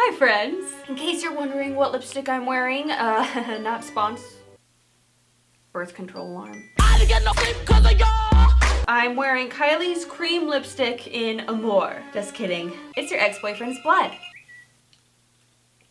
Hi friends! In case you're wondering what lipstick I'm wearing, not spons. Birth control alarm. I didn't get no sleep 'cause of y'all! I'm wearing Kylie's cream lipstick in Amore. Just kidding. It's your ex-boyfriend's blood.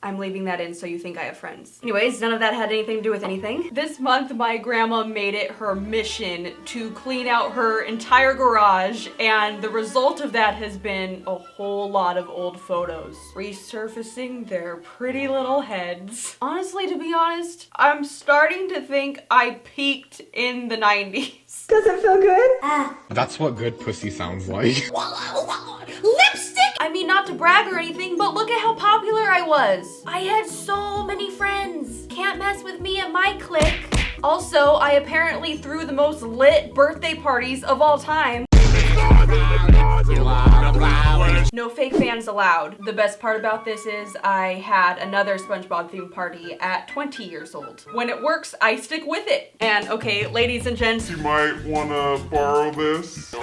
I'm leaving that in so you think I have friends. Anyways, none of that had anything to do with anything. This month, my grandma made it her mission to clean out her entire garage, and the result of that has been a whole lot of old photos resurfacing their pretty little heads. Honestly, to be honest, I'm starting to think I peaked in the 90s. Does it feel good? That's what good pussy sounds like. Lipstick! I mean, not to brag or anything, but look at how popular I was. I had so many friends. Can't mess with me at my clique. Also, I apparently threw the most lit birthday parties of all time. No fake fans allowed. The best part about this is I had another SpongeBob themed party at 20 years old. When it works, I stick with it. And okay, ladies and gents, you might wanna borrow this.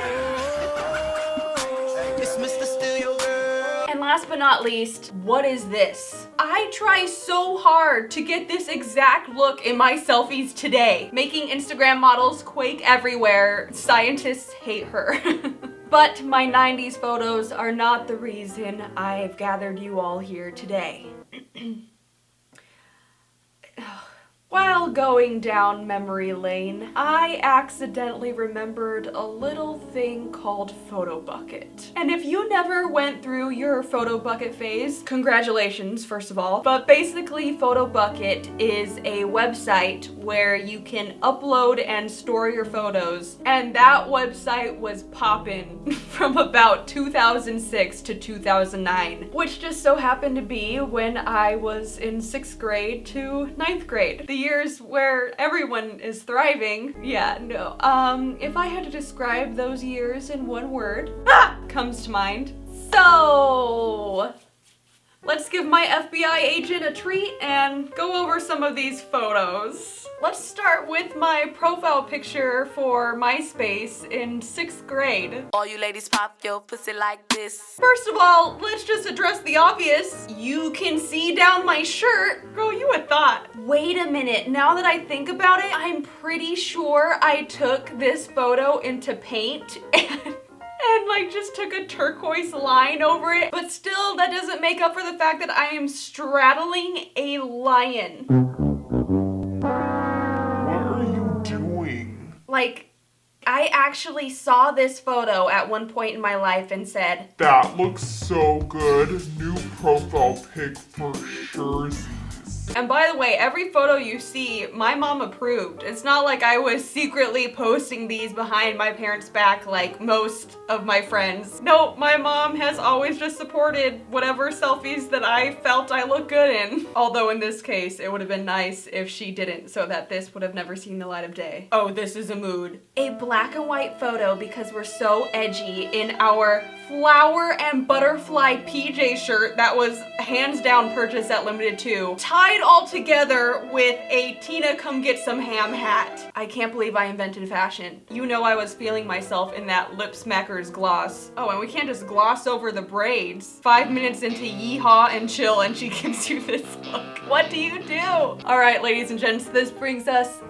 and last but not least, what is this? I try so hard to get this exact look in my selfies today, making Instagram models quake everywhere. Scientists hate her. But my 90s photos are not the reason I've gathered you all here today. While going down memory lane, I accidentally remembered a little thing called Photo Bucket. And if you never went through your Photo Bucket phase, congratulations, first of all. But basically, Photo Bucket is a website where you can upload and store your photos. And that website was poppin' from about 2006 to 2009, which just so happened to be when I was in 6th grade to 9th grade. The years where everyone is thriving. Yeah, no. If I had to describe those years in one word, comes to mind. So, let's give my FBI agent a treat and go over some of these photos. Let's start with my profile picture for MySpace in 6th grade. All you ladies pop your pussy like this. First of all, let's just address the obvious. You can see down my shirt. Girl, you would thought. Wait a minute, now that I think about it, I'm pretty sure I took this photo into paint and like just took a turquoise line over it. But still, that doesn't make up for the fact that I am straddling a lion. What are you doing? Like, I actually saw this photo at one point in my life and said, That looks so good. New profile pic for sure. and by the way, every photo you see, my mom approved. It's not like I was secretly posting these behind my parents' back like most of my friends. Nope, my mom has always just supported whatever selfies that I felt I looked good in. Although in this case, it would have been nice if she didn't, so that this would have never seen the light of day. Oh, this is a mood. A black and white photo because we're so edgy in our flower and butterfly PJ shirt that was hands down purchased at Limited 2, tied all together with a Tina Come Get Some Ham hat. I can't believe I invented fashion. You know I was feeling myself in that Lip Smackers gloss. Oh, and we can't just gloss over the braids. 5 minutes into yeehaw and chill and she gives you this look. What do you do? All right, ladies and gents, this brings us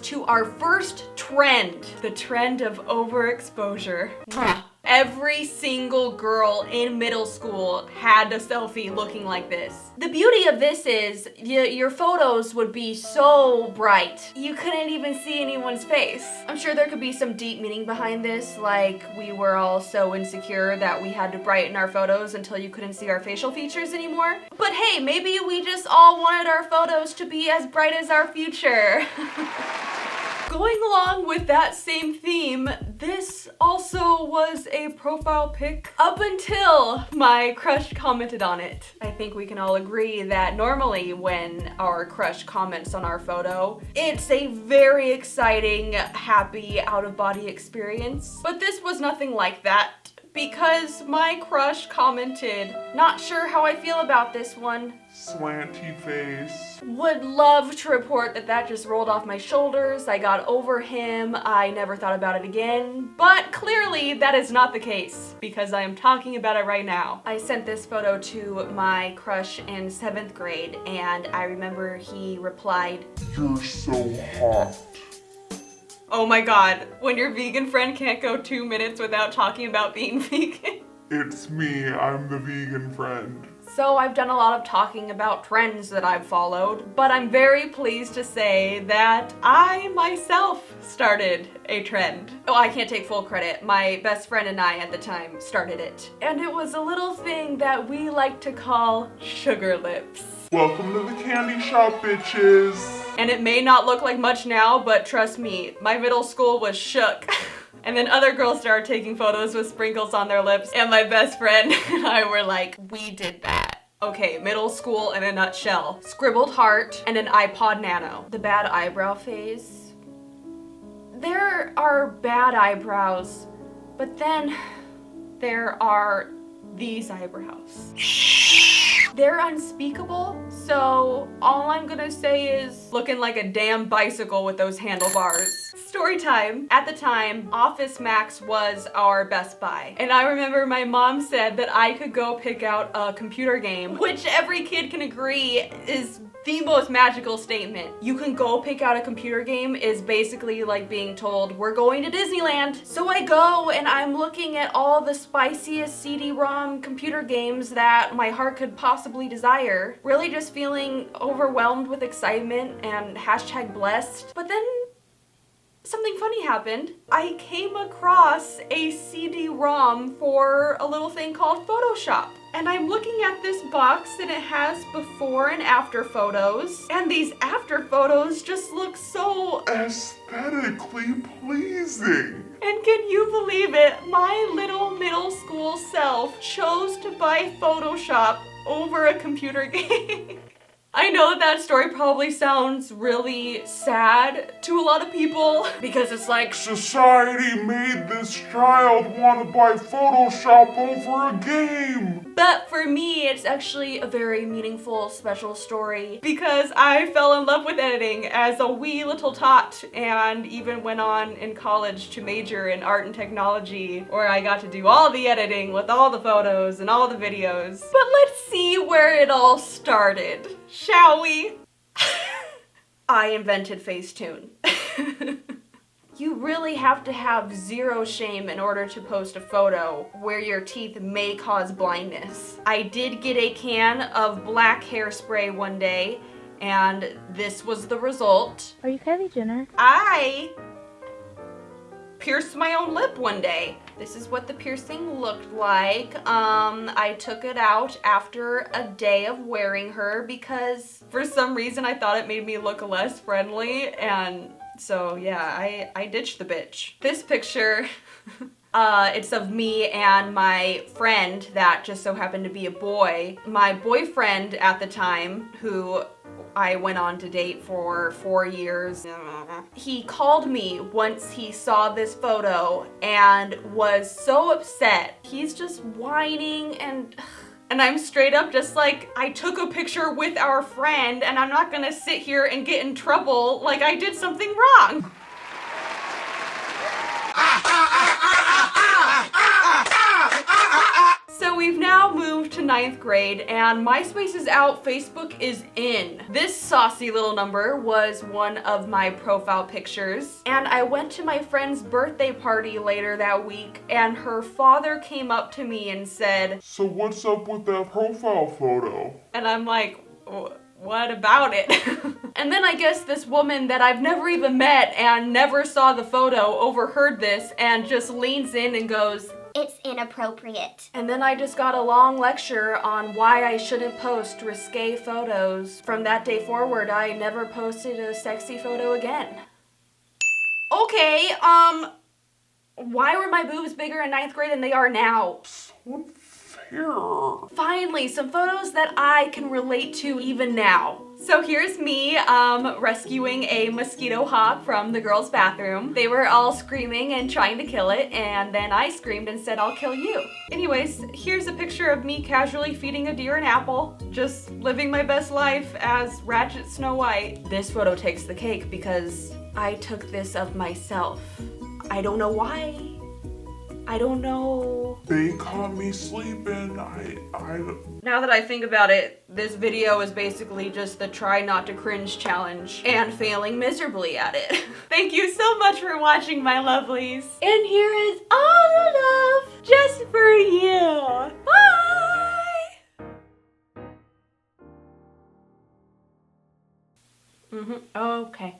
to our first trend, the trend of overexposure. Every single girl in middle school had a selfie looking like this. The beauty of this is your photos would be so bright, you couldn't even see anyone's face. I'm sure there could be some deep meaning behind this, like we were all so insecure that we had to brighten our photos until you couldn't see our facial features anymore. But hey, maybe we just all wanted our photos to be as bright as our future. Going along with that same theme, this also was a profile pic up until my crush commented on it. I think we can all agree that normally when our crush comments on our photo, it's a very exciting, happy, out-of-body experience. But this was nothing like that. because my crush commented, "Not sure how I feel about this one." Slanty face. Would love to report that that just rolled off my shoulders. I got over him. I never thought about it again. But clearly that is not the case because I am talking about it right now. I sent this photo to my crush in 7th grade and I remember he replied, You're so hot. "Oh my god, when your vegan friend can't go 2 minutes without talking about being vegan." It's me, I'm the vegan friend. So I've done a lot of talking about trends that I've followed, but I'm very pleased to say that I myself started a trend. Oh, I can't take full credit. My best friend and I at the time started it. And it was a little thing that we like to call sugar lips. Welcome to the candy shop, bitches. And it may not look like much now, but trust me, my middle school was shook. And then other girls started taking photos with sprinkles on their lips, and my best friend and I were like, we did that. Okay, middle school in a nutshell. Scribbled heart and an iPod Nano. The bad eyebrow phase. There are bad eyebrows, but then there are these eyebrows. They're unspeakable, so all I'm gonna say is looking like a damn bicycle with those handlebars. Story time. At the time, Office Max was our Best Buy. And I remember my mom said that I could go pick out a computer game, which every kid can agree is the most magical statement. You can go pick out a computer game is basically like being told, we're going to Disneyland. So I go and I'm looking at all the spiciest CD-ROM computer games that my heart could possibly desire. Really just feeling overwhelmed with excitement and hashtag blessed. But then something funny happened. I came across a CD-ROM for a little thing called Photoshop. And I'm looking at this box and it has before and after photos. And these after photos just look so Aesthetically pleasing. And can you believe it? My little middle school self chose to buy Photoshop over a computer game. I know that story probably sounds really sad to a lot of people because it's like, Society made this child want to buy Photoshop over a game. but for me, it's actually a very meaningful, special story because I fell in love with editing as a wee little tot and even went on in college to major in art and technology where I got to do all the editing with all the photos and all the videos. But let's see where it all started, shall we? I invented facetune. You really have to have zero shame in order to post a photo where your teeth may cause blindness. I did get a can of black hairspray one day, and this was the result. Are you Kylie Jenner? I pierced my own lip one day. This is what the piercing looked like. I took it out after a day of wearing her because for some reason I thought it made me look less friendly, and so yeah, I ditched the bitch. This picture, it's of me and my friend that just so happened to be a boy. My boyfriend at the time, who I went on to date for 4 years. He called me once he saw this photo and was so upset. He's just whining and I'm straight up just like, I took a picture with our friend and I'm not gonna sit here and get in trouble like I did something wrong. So we've now moved to 9th grade and MySpace is out, Facebook is in. This saucy little number was one of my profile pictures, and I went to my friend's birthday party later that week and her father came up to me and said, So what's up with that profile photo? and I'm like, what about it? And then I guess this woman that I've never even met and never saw the photo overheard this and just leans in and goes, It's inappropriate. and then I just got a long lecture on why I shouldn't post risque photos. From that day forward, I never posted a sexy photo again. Okay, why were my boobs bigger in 9th grade than they are now? So unfair. Finally, some photos that I can relate to even now. So here's me rescuing a mosquito hawk from the girls' bathroom. They were all screaming and trying to kill it, and then I screamed and said, "I'll kill you." Anyways, here's a picture of me casually feeding a deer an apple, just living my best life as Ratchet Snow White. This photo takes the cake because I took this of myself. I don't know why. I don't know. They caught me sleeping. Now that I think about it, this video is basically just the try not to cringe challenge and failing miserably at it. Thank you so much for watching, my lovelies. And here is all the love just for you. Bye! Okay.